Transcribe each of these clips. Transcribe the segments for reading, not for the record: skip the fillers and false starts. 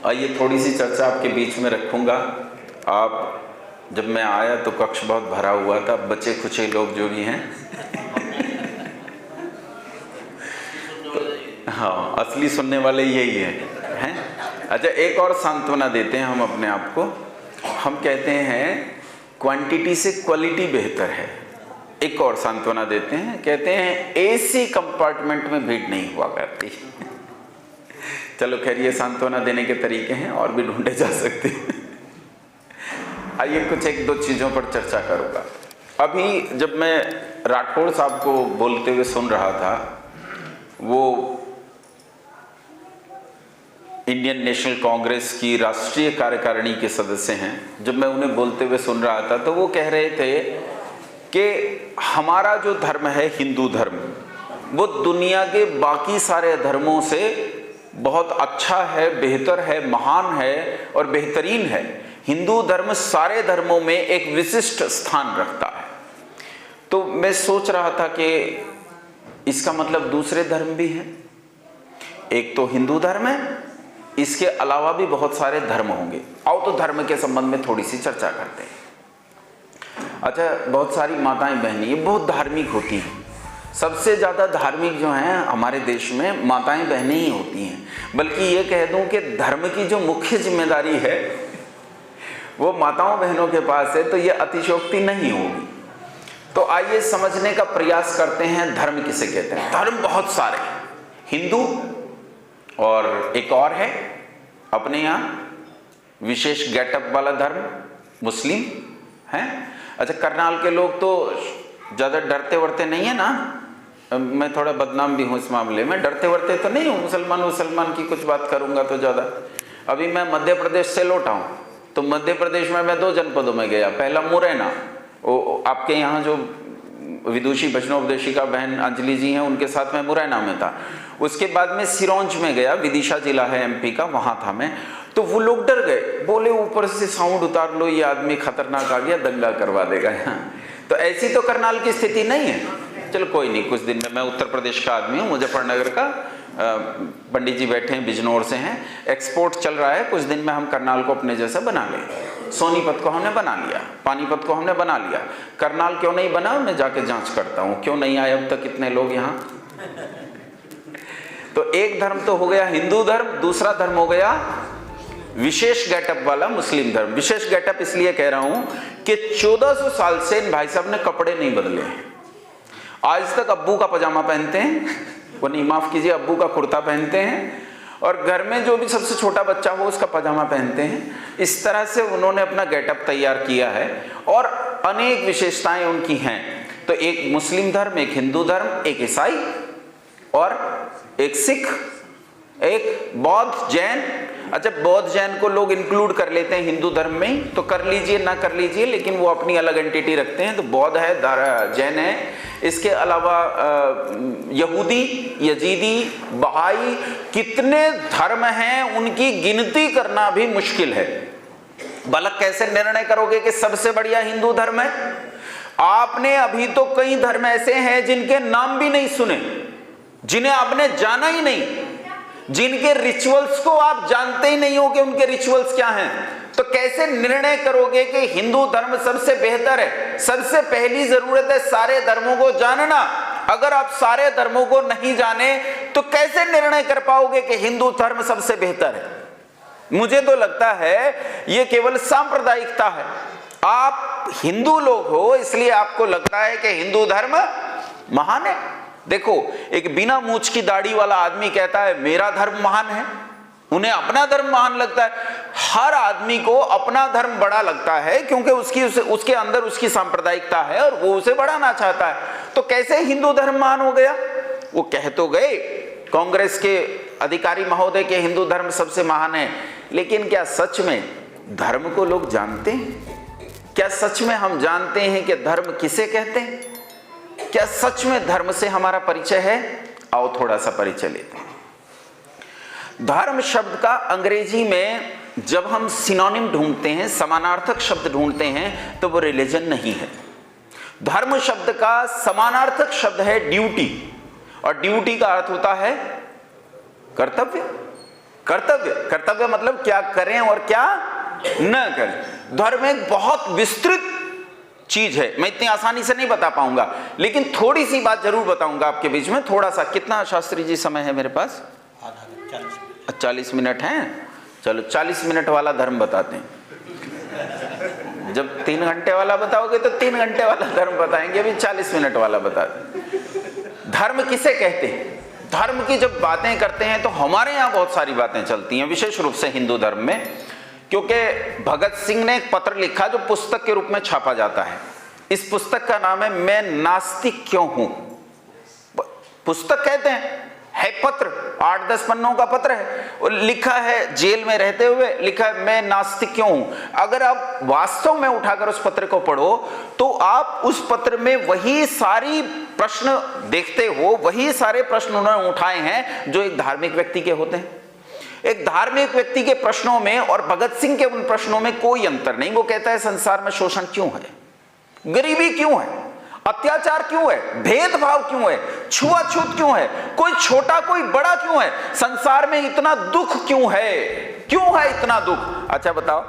आइए थोड़ी सी चर्चा आपके बीच में रखूंगा। आप जब मैं आया तो कक्ष बहुत भरा हुआ था, बचे खुचे लोग जो भी हैं तो, हाँ, असली सुनने वाले यही हैं। अच्छा, एक और सांत्वना देते हैं हम अपने आप को। हम कहते हैं क्वांटिटी से क्वालिटी बेहतर है। एक और सांत्वना देते हैं, कहते हैं एसी कंपार्टमेंट में भीड़ नहीं हुआ करती। चलो खैर, ये सांत्वना देने के तरीके हैं, और भी ढूंढे जा सकते हैं। आइए कुछ एक दो चीज़ों पर चर्चा करूँगा। अभी जब मैं राठौड़ साहब को बोलते हुए सुन रहा था, वो इंडियन नेशनल कांग्रेस की राष्ट्रीय कार्यकारिणी के सदस्य हैं। जब मैं उन्हें बोलते हुए सुन रहा था तो वो कह रहे थे कि हमारा जो धर्म है, हिंदू धर्म, वो दुनिया के बाकी सारे धर्मों से बहुत अच्छा है, बेहतर है, महान है और बेहतरीन है। हिंदू धर्म सारे धर्मों में एक विशिष्ट स्थान रखता है। तो मैं सोच रहा था कि इसका मतलब दूसरे धर्म भी हैं। एक तो हिंदू धर्म है, इसके अलावा भी बहुत सारे धर्म होंगे। आओ तो धर्म के संबंध में थोड़ी सी चर्चा करते हैं। अच्छा, बहुत सारी माताएं बहनें ये बहुत धार्मिक होती हैं। सबसे ज़्यादा धार्मिक जो हैं हमारे देश में माताएं बहनें ही होती हैं। बल्कि ये कह दूं कि धर्म की जो मुख्य जिम्मेदारी है वो माताओं बहनों के पास है, तो ये अतिशयोक्ति नहीं होगी। तो आइए समझने का प्रयास करते हैं धर्म किसे कहते हैं। धर्म बहुत सारे हैं, हिंदू और एक और है अपने यहाँ विशेष गेटअप वाला धर्म, मुस्लिम है। अच्छा, करनाल के लोग तो ज़्यादा डरते वरते नहीं है ना। मैं थोड़ा बदनाम भी हूँ इस मामले में, डरते वरते तो नहीं हूँ। मुसलमान की कुछ बात करूँगा तो ज़्यादा। अभी मैं मध्य प्रदेश से लौटा हूँ, तो मध्य प्रदेश में मैं 2 जनपदों में गया। पहला मुरैना, आपके यहाँ जो विदुषी भजनोपदेशिका बहन अंजलि जी हैं उनके साथ मैं मुरैना में था। उसके बाद में सिरोंज में गया, विदिशा जिला है एमपी का, वहाँ था मैं। तो वो लोग डर गए, बोले ऊपर से साउंड उतार लो, ये आदमी खतरनाक आ गया, दंगा करवा देगा यहाँ। तो ऐसी तो करनाल की स्थिति नहीं है। चलो कोई नहीं, कुछ दिन में, मैं उत्तर प्रदेश का आदमी हूँ, मुजफ्फरनगर का। पंडित जी बैठे हैं, बिजनौर से हैं, एक्सपोर्ट चल रहा है। कुछ दिन में हम करनाल को अपने जैसा बना लें। सोनीपत को हमने बना लिया, पानीपत को हमने बना लिया, करनाल क्यों नहीं बना, मैं जाके जांच करता हूँ क्यों नहीं आए अब तक इतने लोग यहाँ। तो एक धर्म तो हो गया हिंदू धर्म, दूसरा धर्म हो गया विशेष गेटअप वाला मुस्लिम धर्म। विशेष गेटअप इसलिए कह रहा हूं कि 1400 साल से इन भाई साहब ने कपड़े नहीं बदले हैं। आज तक अब्बू का पजामा पहनते हैं, वो नहीं, माफ कीजिए, अब्बू का कुर्ता पहनते हैं, और घर में जो भी सबसे छोटा बच्चा हो उसका पजामा पहनते हैं। इस तरह से उन्होंने अपना गेटअप तैयार किया है और अनेक विशेषताएं उनकी हैं। तो एक मुस्लिम धर्म, एक हिंदू धर्म, एक ईसाई और एक सिख, एक बौद्ध, जैन। अच्छा, बौद्ध जैन को लोग इंक्लूड कर लेते हैं हिंदू धर्म में, तो कर लीजिए ना कर लीजिए, लेकिन वो अपनी अलग एंटिटी रखते हैं। तो बौद्ध है, जैन है, इसके अलावा यहूदी, यजीदी, बहाई, कितने धर्म हैं उनकी गिनती करना भी मुश्किल है। भला कैसे निर्णय करोगे कि सबसे बढ़िया हिंदू धर्म है? आपने अभी तो कई धर्म ऐसे हैं जिनके नाम भी नहीं सुने, जिन्हें आपने जाना ही नहीं, जिनके रिचुअल्स को आप जानते ही नहीं हो कि उनके रिचुअल्स क्या हैं। तो कैसे निर्णय करोगे कि हिंदू धर्म सबसे बेहतर है? सबसे पहली जरूरत है सारे धर्मों को जानना। अगर आप सारे धर्मों को नहीं जाने तो कैसे निर्णय कर पाओगे कि हिंदू धर्म सबसे बेहतर है? मुझे तो लगता है ये केवल सांप्रदायिकता है। आप हिंदू लोग हो इसलिए आपको लगता है कि हिंदू धर्म महान है। देखो, एक बिना मूंछ की दाढ़ी वाला आदमी कहता है मेरा धर्म महान है, उन्हें अपना धर्म महान लगता है। हर आदमी को अपना धर्म बड़ा लगता है क्योंकि उसके अंदर उसकी सांप्रदायिकता है और वो उसे बढ़ाना चाहता है। तो कैसे हिंदू धर्म महान हो गया? वो कह तो गए कांग्रेस के अधिकारी महोदय के हिंदू धर्म सबसे महान है, लेकिन क्या सच में धर्म को लोग जानते हैं? क्या सच में हम जानते हैं कि धर्म किसे कहते हैं? क्या सच में धर्म से हमारा परिचय है? आओ थोड़ा सा परिचय लेते हैं। धर्म शब्द का अंग्रेजी में जब हम सिनोनिम ढूंढते हैं, समानार्थक शब्द ढूंढते हैं, तो वो रिलीजन नहीं है। धर्म शब्द का समानार्थक शब्द है ड्यूटी, और ड्यूटी का अर्थ होता है कर्तव्य। कर्तव्य, कर्तव्य मतलब क्या करें और क्या न करें। धर्म एक बहुत विस्तृत चीज है, मैं इतनी आसानी से नहीं बता पाऊंगा, लेकिन थोड़ी सी बात जरूर बताऊंगा आपके बीच में, थोड़ा सा। कितना शास्त्री जी समय है मेरे पास? 40 मिनट है। चलो 40 मिनट वाला धर्म बताते हैं। जब 3 घंटे वाला बताओगे तो 3 घंटे वाला धर्म बताएंगे, अभी 40 मिनट वाला बता दें। धर्म किसे कहते हैं? धर्म की जब बातें करते हैं तो हमारे यहाँ बहुत सारी बातें चलती हैं, विशेष रूप से हिंदू धर्म में, क्योंकि भगत सिंह ने एक पत्र लिखा जो पुस्तक के रूप में छापा जाता है। इस पुस्तक का नाम है मैं नास्तिक क्यों हूं। पुस्तक कहते हैं, है पत्र, 8-10 पन्नों का पत्र है, और लिखा है जेल में रहते हुए, लिखा है मैं नास्तिक क्यों हूं। अगर आप वास्तव में उठाकर उस पत्र को पढ़ो तो आप उस पत्र में वही सारी प्रश्न देखते हो, वही सारे प्रश्न उन्होंने उठाए हैं जो एक धार्मिक व्यक्ति के होते हैं। एक धार्मिक व्यक्ति के प्रश्नों में और भगत सिंह के उन प्रश्नों में कोई अंतर नहीं। वो कहता है संसार में शोषण क्यों है, गरीबी क्यों है, अत्याचार क्यों है, भेदभाव क्यों है, छुआछूत क्यों है, कोई छोटा कोई बड़ा क्यों है, संसार में इतना दुख क्यों है इतना दुख। अच्छा बताओ,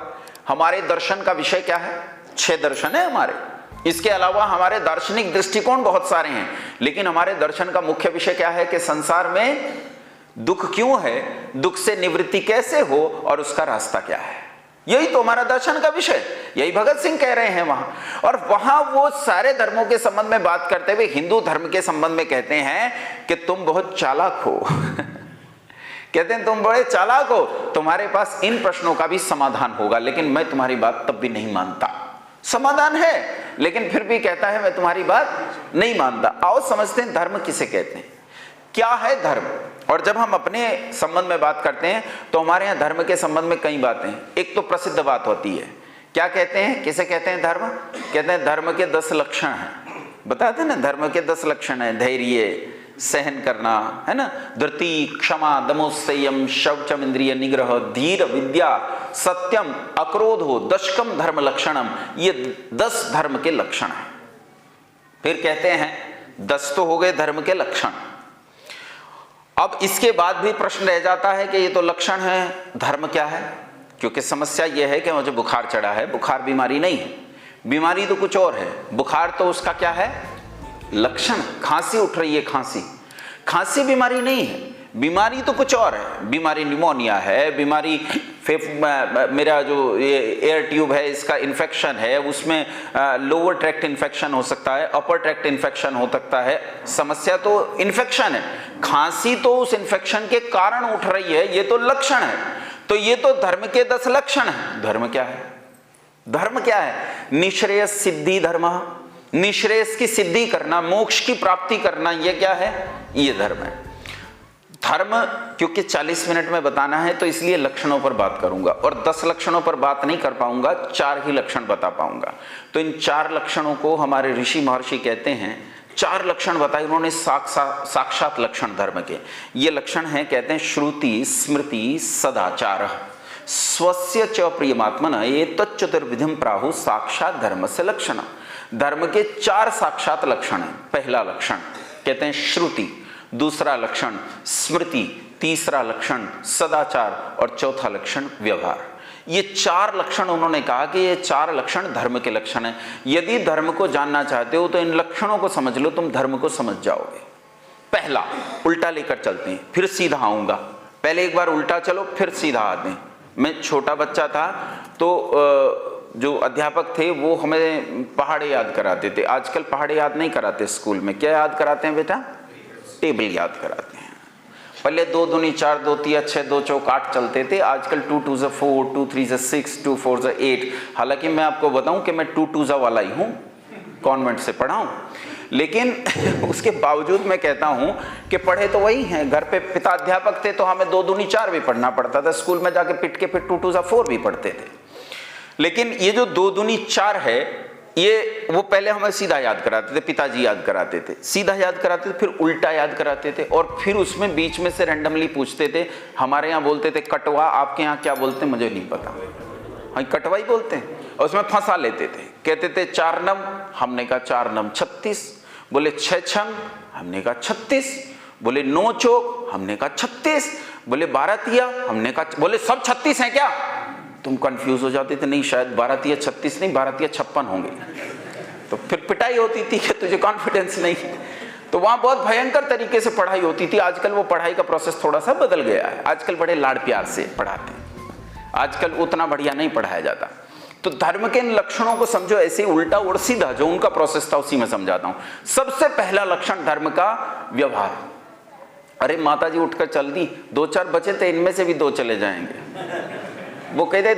हमारे दर्शन का विषय क्या है? 6 दर्शन है हमारे। इसके अलावा हमारे दार्शनिक दृष्टिकोण बहुत सारे हैं, लेकिन हमारे दर्शन का मुख्य विषय क्या है कि संसार में दुख क्यों है, दुख से निवृत्ति कैसे हो और उसका रास्ता क्या है। यही तो हमारा दर्शन का विषय, यही भगत सिंह कह रहे हैं वहां। और वहां वो सारे धर्मों के संबंध में बात करते हुए हिंदू धर्म के संबंध में कहते हैं कि तुम बहुत चालाक हो कहते हैं तुम बड़े चालाक हो, तुम्हारे पास इन प्रश्नों का भी समाधान होगा, लेकिन मैं तुम्हारी बात तब भी नहीं मानता। समाधान है लेकिन फिर भी कहता है मैं तुम्हारी बात नहीं मानता। आओ समझते हैं धर्म किसे कहते हैं, क्या है धर्म। और जब हम अपने संबंध में बात करते हैं तो हमारे यहाँ धर्म के संबंध में कई बातें हैं। एक तो प्रसिद्ध बात होती है, क्या कहते हैं, किसे कहते हैं धर्म? कहते हैं धर्म के 10 लक्षण हैं। बताते हैं ना, धर्म के 10 लक्षण हैं, धैर्य, सहन करना, है ना, धृति, क्षमा, दमोसंयम, शौचम, इंद्रिय निग्रह, धीर, विद्या, सत्यम, अक्रोधो, दशकम धर्म लक्षणम। ये 10 धर्म के लक्षण हैं। फिर कहते हैं 10 तो हो गए धर्म के लक्षण। अब इसके बाद भी प्रश्न रह जाता है कि ये तो लक्षण है, धर्म क्या है? क्योंकि समस्या ये है कि मुझे बुखार चढ़ा है, बुखार बीमारी नहीं है, बीमारी तो कुछ और है, बुखार तो उसका क्या है, लक्षण। खांसी उठ रही है, खांसी बीमारी नहीं है, बीमारी तो कुछ और है। बीमारी निमोनिया है, बीमारी मेरा जो ये एयर ट्यूब है इसका इन्फेक्शन है, उसमें लोअर ट्रैक्ट इन्फेक्शन हो सकता है, अपर ट्रैक्ट इन्फेक्शन हो सकता है। समस्या तो इन्फेक्शन है, खांसी तो उस इन्फेक्शन के कारण उठ रही है, ये तो लक्षण है। तो ये तो धर्म के 10 लक्षण है। धर्म क्या है? धर्म क्या है? निश्रेयस सिद्धि धर्म, निश्रेयस की सिद्धि करना, मोक्ष की प्राप्ति करना, ये क्या है? ये धर्म है। धर्म क्योंकि 40 मिनट में बताना है तो इसलिए लक्षणों पर बात करूंगा, और 10 लक्षणों पर बात नहीं कर पाऊंगा, 4 ही लक्षण बता पाऊंगा। तो इन 4 लक्षणों को हमारे ऋषि महर्षि कहते हैं, 4 लक्षण बताए उन्होंने, साक्षात लक्षण धर्म के। ये लक्षण हैं, कहते हैं श्रुति, स्मृति, सदाचार, स्वस्य च प्रियमात्मन एतत् चतुर्विधं प्राहु साक्षात धर्मस्य लक्षण। धर्म के 4 साक्षात लक्षण हैं। पहला लक्षण कहते हैं श्रुति, दूसरा लक्षण स्मृति, तीसरा लक्षण सदाचार और चौथा लक्षण व्यवहार। ये 4 लक्षण उन्होंने कहा कि ये 4 लक्षण धर्म के लक्षण हैं। यदि धर्म को जानना चाहते हो तो इन लक्षणों को समझ लो, तुम धर्म को समझ जाओगे। पहला, उल्टा लेकर चलते हैं, फिर सीधा आऊंगा। पहले एक बार उल्टा चलो, फिर सीधा आते हैं। मैं छोटा बच्चा था तो जो अध्यापक थे वो हमें पहाड़े याद कराते थे। आजकल पहाड़े याद नहीं कराते स्कूल में, क्या याद कराते हैं बेटा? टेबल याद कराते हैं। पहले 2 दूनी 4, 2 तिया 6, 2 चौक 8 चलते थे। आजकल 2 2 4, 2 3 6, 2 4 8। हालांकि मैं आपको बताऊं कि मैं 2 2 वाला ही हूं, कॉन्वेंट से पढ़ा हूं, लेकिन उसके बावजूद मैं कहता हूं कि पढ़े तो वही हैं। घर पे पिता अध्यापक थे तो हमें 2 दूनी 4 भी पढ़ना पड़ता था, स्कूल में जाके पिट के फिर 2 2 4 भी पढ़ते थे। लेकिन ये जो 2 दूनी 4 है, ये वो पहले हमें सीधा याद कराते थे, पिताजी याद कराते थे, सीधा याद कराते थे, फिर उल्टा याद कराते थे, और फिर उसमें बीच में से रैंडमली पूछते थे। हमारे यहाँ बोलते थे कटवा, आपके यहाँ क्या बोलते हैं मुझे नहीं पता, हाँ कटवा ही बोलते हैं। और उसमें फंसा लेते थे, कहते थे 4 नम, हमने कहा 4 नम 36, बोले 6 छंग, हमने कहा 36, बोले 9 चौक, हमने कहा 36, बोले 12 तिया। हमने कहा, बोले सब 36 हैं क्या? तुम कंफ्यूज हो जाते थे, नहीं शायद 12 तिया 36 नहीं, 12 तिया 56 होंगे। तो फिर पिटाई होती थी कि तुझे कॉन्फिडेंस नहीं। तो वहां बहुत भयंकर तरीके से पढ़ाई होती थी। आजकल वो पढ़ाई का प्रोसेस थोड़ा सा बदल गया है, आजकल बड़े लाड़ प्यार से पढ़ाते हैं, आजकल उतना बढ़िया नहीं पढ़ाया जाता। तो धर्म के इन लक्षणों को समझो ऐसे उल्टा और सीधा, जो उनका प्रोसेस था उसी में समझाता हूं। सबसे पहला लक्षण धर्म का व्यवहार। अरे माता जी उठकर चल दी, 2-4 बचे थे, इनमें से भी 2 चले जाएंगे। वो कह रहे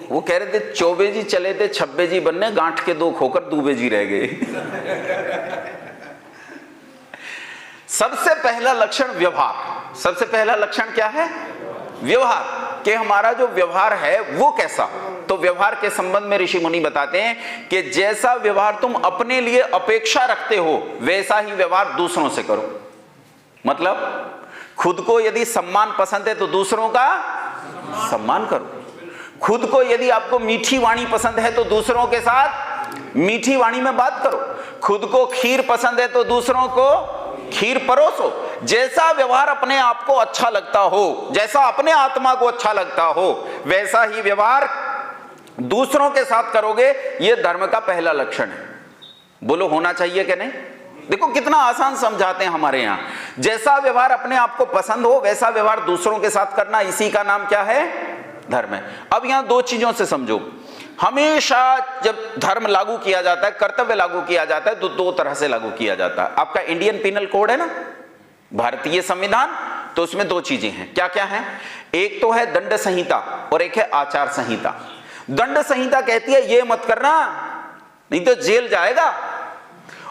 वो कह रहे थे 24 जी चले थे, 26 जी बनने, गांठ के 2 खोकर 2 जी रह गए। सबसे पहला लक्षण व्यवहार। सबसे पहला लक्षण क्या है? व्यवहार, कि हमारा जो व्यवहार है वो कैसा। तो व्यवहार के संबंध में ऋषि मुनि बताते हैं कि जैसा व्यवहार तुम अपने लिए अपेक्षा रखते हो वैसा ही व्यवहार दूसरों से करो। मतलब खुद को यदि सम्मान पसंद है तो दूसरों का सम्मान करो। खुद को यदि आपको मीठी वाणी पसंद है तो दूसरों के साथ मीठी वाणी में बात करो। खुद को खीर पसंद है तो दूसरों को खीर परोसो। जैसा व्यवहार अपने आप को अच्छा लगता हो, जैसा अपने आत्मा को अच्छा लगता हो, वैसा ही व्यवहार दूसरों के साथ करोगे। यह धर्म का पहला लक्षण है। बोलो होना चाहिए कि नहीं? देखो कितना आसान समझाते हैं हमारे यहां। जैसा व्यवहार अपने आप को पसंद हो वैसा व्यवहार दूसरों के साथ करना, इसी का नाम क्या है? धर्म है। अब यहां 2 चीजों से समझो। हमेशा जब धर्म लागू किया जाता है, कर्तव्य लागू किया जाता है, तो 2 तरह से लागू किया जाता है। आपका इंडियन पिनल कोड है ना, भारतीय संविधान, तो उसमें 2 चीजें हैं। क्या क्या है? एक तो है दंड संहिता और एक है आचार संहिता। दंड संहिता कहती है ये मत करना नहीं तो जेल जाएगा,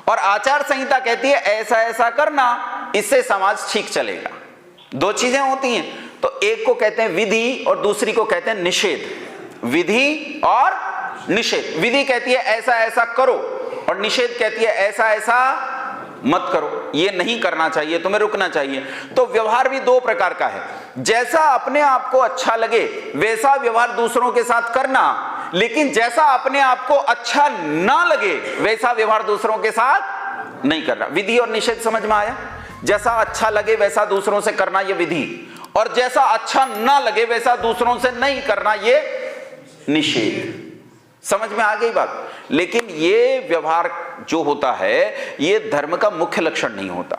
और आचार संहिता कहती है ऐसा ऐसा करना, इससे समाज ठीक चलेगा। 2 चीजें होती हैं। तो एक को कहते हैं विधि और दूसरी को कहते हैं निषेध। विधि और निषेध। विधि कहती है ऐसा ऐसा करो और निषेध कहती है ऐसा ऐसा मत करो, ये नहीं करना चाहिए, तुम्हें रुकना चाहिए। तो व्यवहार भी 2 प्रकार का है। जैसा अपने आप को अच्छा लगे वैसा व्यवहार दूसरों के साथ करना, लेकिन जैसा अपने आप को अच्छा ना लगे वैसा व्यवहार दूसरों के साथ नहीं करना। विधि और निषेध समझ में आया? जैसा अच्छा लगे वैसा दूसरों से करना, ये विधि, और जैसा अच्छा ना लगे वैसा दूसरों से नहीं करना, ये निषेध। समझ में आ गई बात? लेकिन ये व्यवहार जो होता है ये धर्म का मुख्य लक्षण नहीं होता,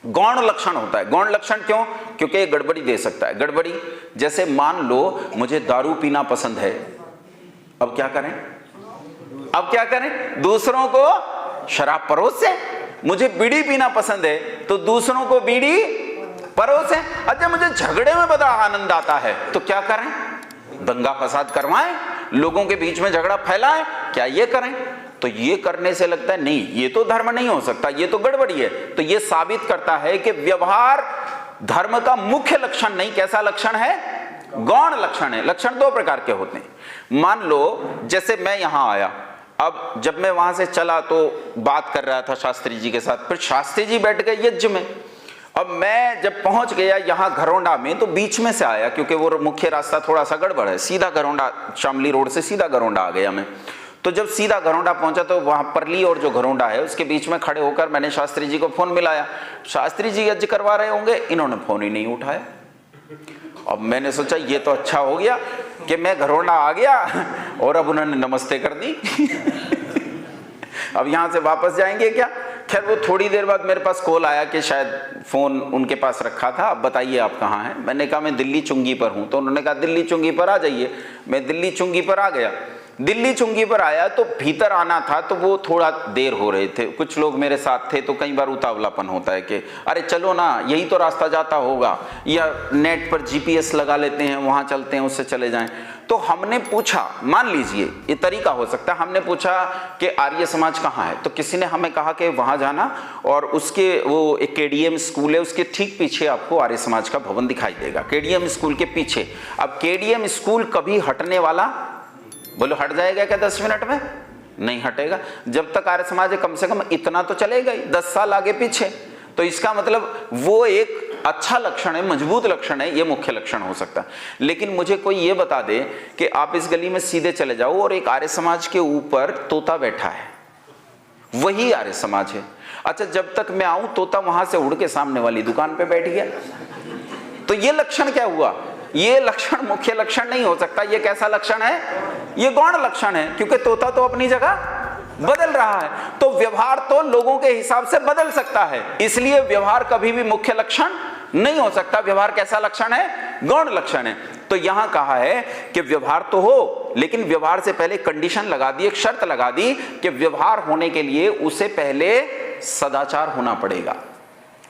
गौण लक्षण होता है। गौण लक्षण क्यों? क्योंकि ये गड़बड़ी दे सकता है। गड़बड़ी जैसे मान लो मुझे दारू पीना पसंद है, अब क्या करें? अब क्या करें? दूसरों को शराब परोसे। मुझे बीड़ी पीना पसंद है तो दूसरों को बीड़ी परोसे। अच्छा मुझे झगड़े में बड़ा आनंद आता है तो क्या करें? दंगा फसाद करवाएं, लोगों के बीच में झगड़ा फैलाएं, क्या ये करें? तो ये करने से लगता है नहीं ये तो धर्म नहीं हो सकता, ये तो गड़बड़ी है। तो ये साबित करता है कि व्यवहार धर्म का मुख्य लक्षण नहीं। कैसा लक्षण है? गौण लक्षण है। लक्षण 2 प्रकार के होते हैं। मान लो जैसे मैं यहां आया, अब जब मैं वहां से चला तो बात कर रहा था शास्त्री जी के साथ, फिर शास्त्री जी बैठ गए यज्ञ में। अब मैं जब पहुंच गया यहाँ घरौंडा में तो बीच में से आया, क्योंकि वो मुख्य रास्ता थोड़ा सा गड़बड़ है, सीधा घरौंडा, शामली रोड से सीधा घरौंडा आ गया मैं। तो जब सीधा घरौंडा पहुंचा तो वहां परली और जो घरौंडा है उसके बीच में खड़े होकर मैंने शास्त्री जी को फोन मिलाया। शास्त्री जी यज्ञ करवा रहे होंगे, इन्होंने फोन ही नहीं उठाया। अब मैंने सोचा ये तो अच्छा हो गया कि मैं घरौंडा आ गया और अब उन्होंने नमस्ते कर दी। अब यहां से वापस जाएंगे क्या? खैर वो थोड़ी देर बाद मेरे पास कॉल आया कि शायद फोन उनके पास रखा था, अब बताइए आप कहाँ हैं। मैंने कहा मैं दिल्ली चुंगी पर हूं। तो उन्होंने कहा दिल्ली चुंगी पर आ जाइए। मैं दिल्ली चुंगी पर आ गया। दिल्ली चुंगी पर आया तो भीतर आना था तो वो थोड़ा देर हो रहे थे, कुछ लोग मेरे साथ थे, तो कई बार उतावलापन होता है कि अरे चलो ना यही तो रास्ता जाता होगा, या नेट पर GPS लगा लेते हैं वहाँ चलते हैं उससे चले जाएं। तो हमने पूछा, मान लीजिए ये तरीका हो सकता है, हमने पूछा कि आर्य समाज कहाँ है, तो किसी ने हमें कहा कि वहाँ जाना और उसके वो एक KDM स्कूल है उसके ठीक पीछे आपको आर्य समाज का भवन दिखाई देगा, KDM स्कूल के पीछे। अब KDM स्कूल कभी हटने वाला, बोलो हट जाएगा क्या 10 मिनट में? नहीं हटेगा। जब तक आर्य समाज है कम से कम इतना तो चलेगा ही, 10 साल आगे पीछे। तो इसका मतलब वो एक अच्छा लक्षण है, मजबूत लक्षण है, ये मुख्य लक्षण हो सकता है। लेकिन मुझे कोई ये बता दे कि आप इस गली में सीधे चले जाओ और एक आर्य समाज के ऊपर तोता बैठा है, वही आर्य समाज है। अच्छा जब तक मैं आऊं तोता वहां से उड़ के सामने वाली दुकान पे बैठ गया। तो ये लक्षण क्या हुआ? ये लक्षण मुख्य लक्षण नहीं हो सकता। ये कैसा लक्षण है? ये गौण लक्षण है, क्योंकि तोता तो अपनी जगह बदल रहा है। तो व्यवहार तो लोगों के हिसाब से बदल सकता है, इसलिए व्यवहार कभी भी मुख्य लक्षण नहीं हो सकता। व्यवहार कैसा लक्षण है? गौण लक्षण है। तो यहां कहा है कि व्यवहार तो हो, लेकिन व्यवहार से पहले कंडीशन लगा दी, एक शर्त लगा दी कि व्यवहार होने के लिए उसे पहले सदाचार होना पड़ेगा।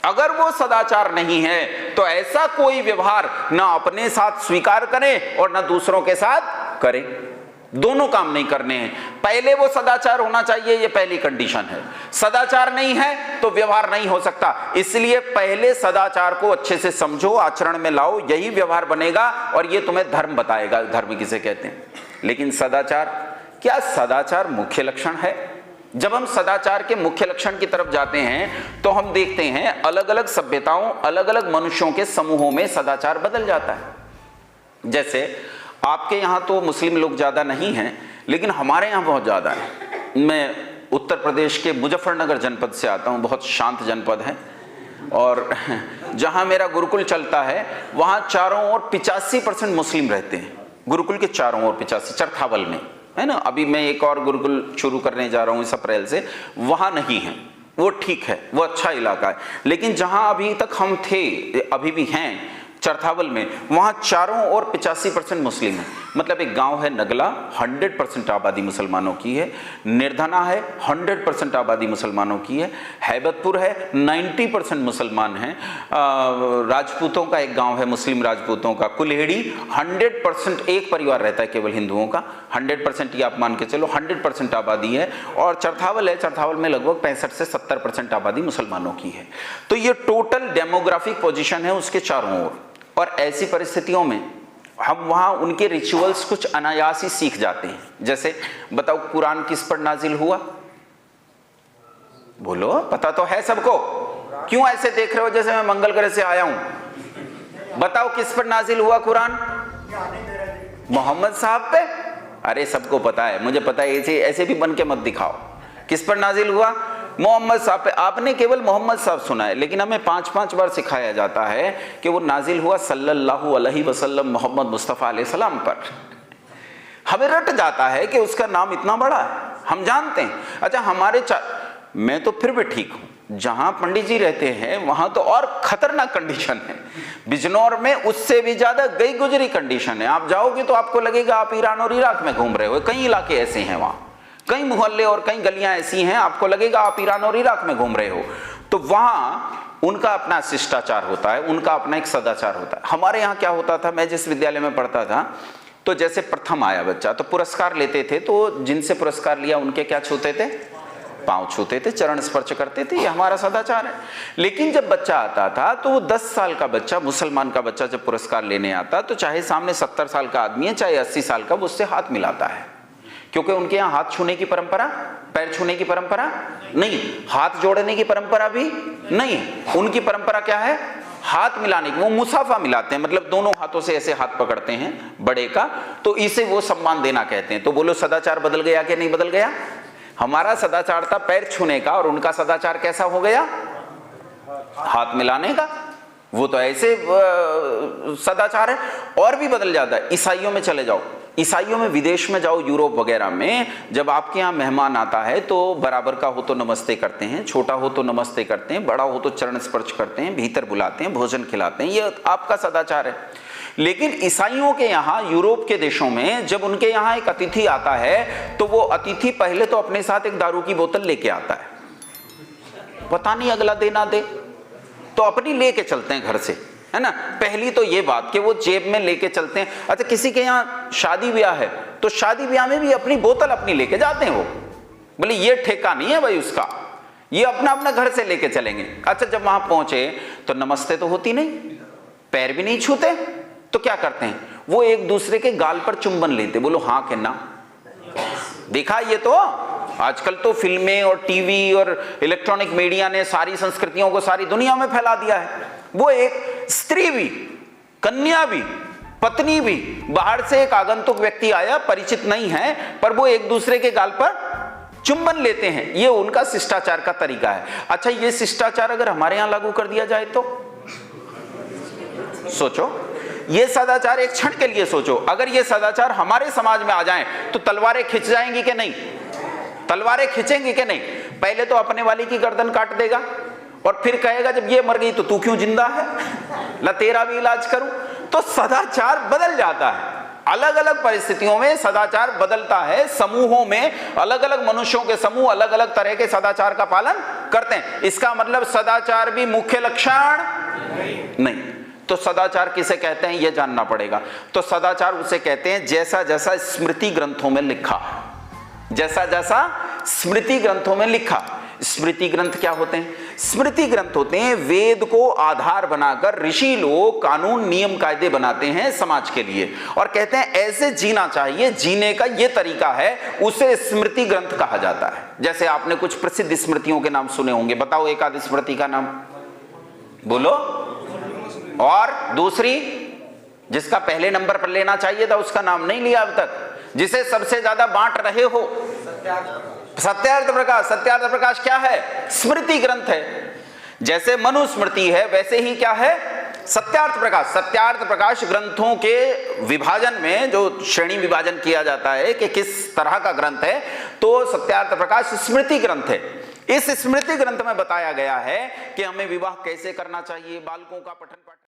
अगर वो सदाचार नहीं है तो ऐसा कोई व्यवहार ना अपने साथ स्वीकार करें और ना दूसरों के साथ करें। दोनों काम नहीं करने हैं। पहले वो सदाचार होना चाहिए, ये पहली कंडीशन है। सदाचार नहीं है तो व्यवहार नहीं हो सकता। इसलिए पहले सदाचार को अच्छे से समझो, आचरण में लाओ, यही व्यवहार बनेगा और ये तुम्हें धर्म बताएगा। धर्म किसे कहते हैं? लेकिन सदाचार, क्या सदाचार मुख्य लक्षण है? जब हम सदाचार के मुख्य लक्षण की तरफ जाते हैं तो हम देखते हैं अलग अलग सभ्यताओं, अलग अलग मनुष्यों के समूहों में सदाचार बदल जाता है। जैसे आपके यहाँ तो मुस्लिम लोग ज़्यादा नहीं हैं, लेकिन हमारे यहाँ बहुत ज़्यादा है। मैं उत्तर प्रदेश के मुजफ्फरनगर जनपद से आता हूँ, बहुत शांत जनपद है, और जहाँ मेरा गुरुकुल चलता है वहाँ चारों ओर 85% मुस्लिम रहते हैं। गुरुकुल के चारों ओर 85, चरथावल में है ना। अभी मैं एक और गुरुकुल शुरू करने जा रहा हूँ इस अप्रैल से, वहाँ नहीं है, वो ठीक है, वो अच्छा इलाका है। लेकिन जहाँ अभी तक हम थे, अभी भी हैं चरथावल में, वहां चारों ओर 85% मुस्लिम है। मतलब एक गांव है नगला, 100% आबादी मुसलमानों की है। निर्धना है, 100% आबादी मुसलमानों की है। हैबतपुर है, 90% मुसलमान हैं। राजपूतों का एक गांव है, मुस्लिम राजपूतों का, कुल्हेड़ी, 100% एक परिवार रहता है केवल हिंदुओं का। 100% ये आप मान के चलो, 100% आबादी है। और चरथावल है, चरथावल में लगभग 65 से 70% आबादी मुसलमानों की है। तो ये टोटल डेमोग्राफिक पोजीशन है उसके चारों ओर। और ऐसी परिस्थितियों में हम वहाँ उनके रिचुअल्स कुछ अनायास ही सीख जाते हैं। जैसे बताओ, कुरान किस पर नाजिल हुआ? बोलो, पता तो है सबको। क्यों ऐसे देख रहे हो जैसे मैं मंगल ग्रह से आया हूं? बताओ किस पर नाजिल हुआ कुरान? मोहम्मद साहब पे। अरे सबको पता है, मुझे पता है, ऐसे भी बन के मत दिखाओ। किस पर नाजिल हुआ? मोहम्मद साहब पे। आपने केवल मोहम्मद साहब सुना है, लेकिन हमें 5-5 बार सिखाया जाता है कि वो नाजिल हुआ सल्लल्लाहु अलैहि वसल्लम मोहम्मद मुस्तफ़ा अलैहि सलाम पर। हमें रट जाता है कि उसका नाम इतना बड़ा है, हम जानते हैं। अच्छा, हमारे मैं तो फिर भी ठीक हूँ, जहां पंडित जी रहते हैं वहां तो और खतरनाक कंडीशन है। बिजनौर में उससे भी ज्यादा गई गुजरी कंडीशन है। आप जाओगे तो आपको लगेगा आप ईरान और इराक में घूम रहे हो। कई इलाके ऐसे हैं वहां, कई मोहल्ले और कई गलियां ऐसी हैं, आपको लगेगा आप ईरान और इराक में घूम रहे हो। तो वहां उनका अपना शिष्टाचार होता है, उनका अपना एक सदाचार होता है। हमारे यहाँ क्या होता था, मैं जिस विद्यालय में पढ़ता था, तो जैसे प्रथम आया बच्चा तो पुरस्कार लेते थे, तो जिनसे पुरस्कार लिया उनके क्या छूते थे? पांव छूते थे, चरण स्पर्श करते थे। ये हमारा सदाचार है। लेकिन जब बच्चा आता था तो वो 10 साल का बच्चा, मुसलमान का बच्चा जब पुरस्कार लेने आता तो चाहे सामने 70 साल का आदमी है, चाहे 80 साल का, वो उससे हाथ मिलाता है। क्योंकि उनके यहाँ हाथ छूने की परंपरा, पैर छूने की परंपरा नहीं, हाथ जोड़ने की परंपरा भी नहीं। उनकी परंपरा क्या है? हाथ मिलाने की। वो मुसाफा मिलाते हैं, मतलब दोनों हाथों से ऐसे हाथ पकड़ते हैं बड़े का, तो इसे वो सम्मान देना कहते हैं। तो बोलो, सदाचार बदल गया कि नहीं बदल गया? हमारा सदाचार था पैर छूने का, और उनका सदाचार कैसा हो गया? हाथ मिलाने का। वो तो ऐसे सदाचार है। और भी बदल जाता है। ईसाइयों में चले जाओ, ईसाइयों में विदेश में जाओ, यूरोप वगैरह में, जब आपके यहाँ मेहमान आता है तो बराबर का हो तो नमस्ते करते हैं, छोटा हो तो नमस्ते करते हैं, बड़ा हो तो चरण स्पर्श करते हैं, भीतर बुलाते हैं, भोजन खिलाते हैं। ये आपका सदाचार है। लेकिन ईसाइयों के यहाँ, यूरोप के देशों में, जब उनके यहाँ एक अतिथि आता है तो वो अतिथि पहले तो अपने साथ एक दारू की बोतल लेके आता है। पता नहीं अगला दे ना दे, तो अपनी लेके चलते हैं घर से, है ना। पहली तो ये बात कि वो जेब में लेके चलते हैं। अच्छा, किसी के यहाँ शादी ब्याह है तो शादी ब्याह में भी अपनी बोतल अपनी लेके जाते हैं। वो बोले ये ठेका नहीं है भाई उसका, ये अपना अपना घर से लेके चलेंगे। अच्छा, जब वहां पहुंचे तो नमस्ते तो होती नहीं, पैर भी नहीं छूते, तो क्या करते हैं? वो एक दूसरे के गाल पर चुंबन लेते। बोलो हाँ के ना? देखा? ये तो आजकल तो फिल्में और टीवी और इलेक्ट्रॉनिक मीडिया ने सारी संस्कृतियों को सारी दुनिया में फैला दिया है। वो एक स्त्री भी, कन्या भी, पत्नी भी, बाहर से एक आगंतुक व्यक्ति आया, परिचित नहीं है, पर वो एक दूसरे के गाल पर चुंबन लेते हैं। ये उनका शिष्टाचार का तरीका है। अच्छा, ये शिष्टाचार अगर हमारे यहां लागू कर दिया जाए तो सोचो, ये सदाचार एक क्षण के लिए सोचो, अगर ये सदाचार हमारे समाज में आ जाएं तो तलवारें खिंच जाएंगी कि नहीं? तलवारें खिंचेंगी कि नहीं? पहले तो अपने वाली की गर्दन काट देगा और फिर कहेगा जब ये मर गई तो तू क्यों जिंदा है, ला तेरा भी इलाज करूं। तो सदाचार बदल जाता है, अलग अलग परिस्थितियों में सदाचार बदलता है। समूहों में अलग अलग मनुष्यों के समूह अलग अलग तरह के सदाचार का पालन करते हैं। इसका मतलब सदाचार भी मुख्य लक्षण नहीं। तो सदाचार किसे कहते हैं यह जानना पड़ेगा। तो सदाचार उसे कहते हैं जैसा जैसा स्मृति ग्रंथों में लिखा, जैसा जैसा स्मृति ग्रंथों में लिखा। स्मृति ग्रंथ क्या होते हैं? स्मृति ग्रंथ होते हैं वेद को आधार बनाकर ऋषि लोग कानून नियम कायदे बनाते हैं समाज के लिए और कहते हैं ऐसे जीना चाहिए, जीने का ये तरीका है, उसे स्मृति ग्रंथ कहा जाता है। जैसे आपने कुछ प्रसिद्ध स्मृतियों के नाम सुने होंगे, बताओ एक आध स्मृति का नाम बोलो। और दूसरी जिसका पहले नंबर पर लेना चाहिए था उसका नाम नहीं लिया अब तक, जिसे सबसे ज्यादा बांट रहे हो, सत्यार्थ प्रकाश। सत्यार्थ प्रकाश क्या है? स्मृति ग्रंथ है। जैसे मनुस्मृति है वैसे ही क्या है? सत्यार्थ प्रकाश। सत्यार्थ प्रकाश ग्रंथों के विभाजन में जो श्रेणी विभाजन किया जाता है कि किस तरह का ग्रंथ है, तो सत्यार्थ प्रकाश स्मृति ग्रंथ है। इस स्मृति ग्रंथ में बताया गया है कि हमें विवाह कैसे करना चाहिए, बालकों का पठन पाठन